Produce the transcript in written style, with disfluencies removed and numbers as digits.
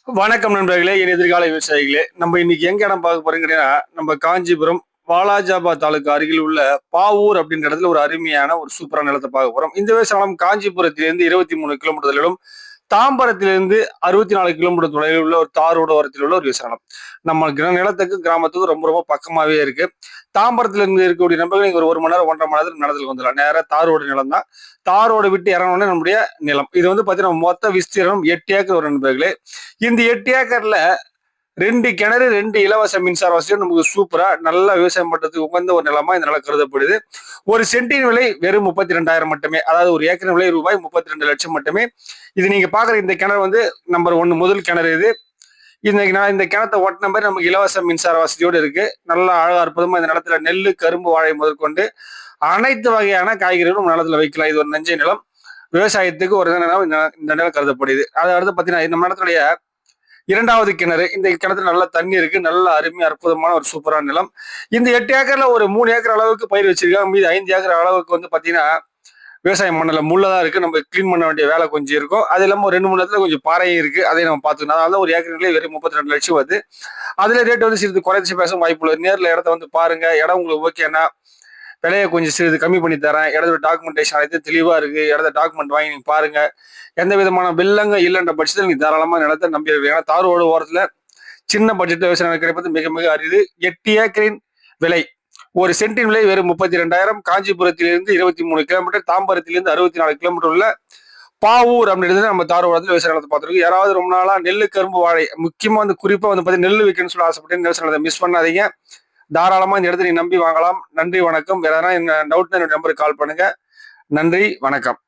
வணக்கம் நண்பர்களே, என் எதிர்கால விவசாயிகளே. நம்ம இன்னைக்கு எங்க இடம் பார்க்க போறோம்னா, நம்ம காஞ்சிபுரம் வாலாஜாபாத் தாலுக்கு அருகில் உள்ள பாவூர் அப்படின்ற இடத்துல ஒரு அருமையான ஒரு சூப்பரான நிலத்தை பார்க்க போறோம். இந்த விவசாயம் காஞ்சிபுரத்திலிருந்து 23 கிலோமீட்டர் தொலைவிலும், தாம்பரத்திலிருந்து 64 கிலோமீட்டர் தொலைவில் உள்ள ஒரு தாரோட ஓரத்தில் உள்ள ஒரு விவசாயம். நம்ம நிலத்துக்கு கிராமத்துக்கு ரொம்ப ரொம்ப பக்கமாவே இருக்கு. தாம்பரத்துல இருந்து இருக்கக்கூடிய நண்பர்கள் நீங்க ஒரு மணி நேரம் 1.5 மணி நேரத்துல நடந்துட்டு வந்துடலாம். நேரா தாரோடு நிலம் தான். தாரோடு விட்டு இறங்கணும்னே நம்முடைய நிலம். இது வந்து பாத்தீங்கன்னா மொத்த விஸ்தீரணம் 8 ஏக்கர் வரும் நண்பர்களே. இந்த 8 ஏக்கர்ல 2 கிணறு, 2 இலவச மின்சார வசதியும் நமக்கு சூப்பரா நல்லா விவசாயம் பண்றதுக்கு உகந்த ஒரு நிலமா இந்த நிலம் கருதப்படுது. ஒரு சென்டின் விலை வெறும் 32,000 மட்டுமே. அதாவது ஒரு ஏக்கரின் விலை ரூபாய் 32 லட்சம் மட்டுமே. இது நீங்க பாக்குற இந்த கிணறு வந்து நம்பர் 1 முதல் கிணறு இது. இந்த கிணத்தை ஒட்டின மாதிரி நமக்கு இலவச மின்சார வசதியோடு இருக்கு. நல்லா அழகா அற்புதமா இந்த நிலத்துல நெல்லு, கரும்பு, வாழை முதற்கொண்டு அனைத்து வகையான காய்கறிகளும் நிலத்துல வைக்கலாம். இது ஒரு நஞ்சை நிலம். விவசாயத்துக்கு ஒரு நிலம் இந்த நிலம் கருதப்படுது. அதை அடுத்து பாத்தீங்கன்னா நம்ம நிலத்துடைய 2வது கிணறு. இந்த கிணத்துல நல்ல தண்ணி இருக்கு. நல்ல அருமை அற்புதமான ஒரு சூப்பரான நிலம். இந்த 8 ஏக்கர்ல ஒரு 3 ஏக்கர் அளவுக்கு பயிர் வச்சிருக்காங்க. மீது 5 ஏக்கர் அளவுக்கு வந்து பாத்தீங்கன்னா விவசாயம் பண்ணல முள்ளதான் இருக்கு. நம்ம கிளீன் பண்ண வேண்டிய வேலை கொஞ்சம் இருக்கும். அது இல்லாம ஒரு 2-3 இடத்துல கொஞ்சம் பாறையும் இருக்கு. அதையும் நம்ம பாத்துக்கணும். அதனால ஒரு ஏக்கர்லேயே வெறும் 32 லட்சம் வருது. அதுல ரேட் வந்து சிறிது குறைச்சி பேச வாய்ப்பு இல்லை. நேரில் இடத்த வந்து பாருங்க. இடம் உங்களுக்கு ஓகேன்னா விலையை கொஞ்சம் சிறிது கம்மி பண்ணி தரேன். இடத்தோட டாக்குமெண்டேஷன் அனைத்து தெளிவா இருக்கு. இடத்த டாக்குமெண்ட் வாங்கி நீங்க பாருங்க. எந்த விதமான பில்லங்க இல்லைன்ற பட்சத்தில் நீங்க தாராளமா நிலத்தை நம்பி இருக்கு. ஏன்னா தாரோடு ஓரத்துல சின்ன பட்ஜெட் விவசாயம் கிடைப்பது மிக மிக அரிது. 8 ஏக்கரின் விலை ஒரு சென்டின் விலை வெறும் 32,000. காஞ்சிபுரத்திலிருந்து 23 கிலோமீட்டர், தாம்பரத்திலிருந்து 64 கிலோமீட்டர் உள்ள பாவூர் அப்படின்றது நம்ம தாரோடத்துல விவசாய நிலத்தை பார்த்துருக்கோம். யாராவது ரொம்ப நாளா நெல்லு, கரும்பு, வாழை முக்கியமா வந்து குறிப்பா வந்து பார்த்தீங்கன்னா நெல் வைக்கணும்னு சொல்லி ஆசைப்பட்டு விவசாய நிலத்தை மிஸ் பண்ணாதீங்க. தாராளமா இந்த இடத்துல நீ நம்பி வாங்கலாம். நன்றி, வணக்கம். வேற எதனா டவுட் என்னோட நம்பருக்கு கால் பண்ணுங்க. நன்றி, வணக்கம்.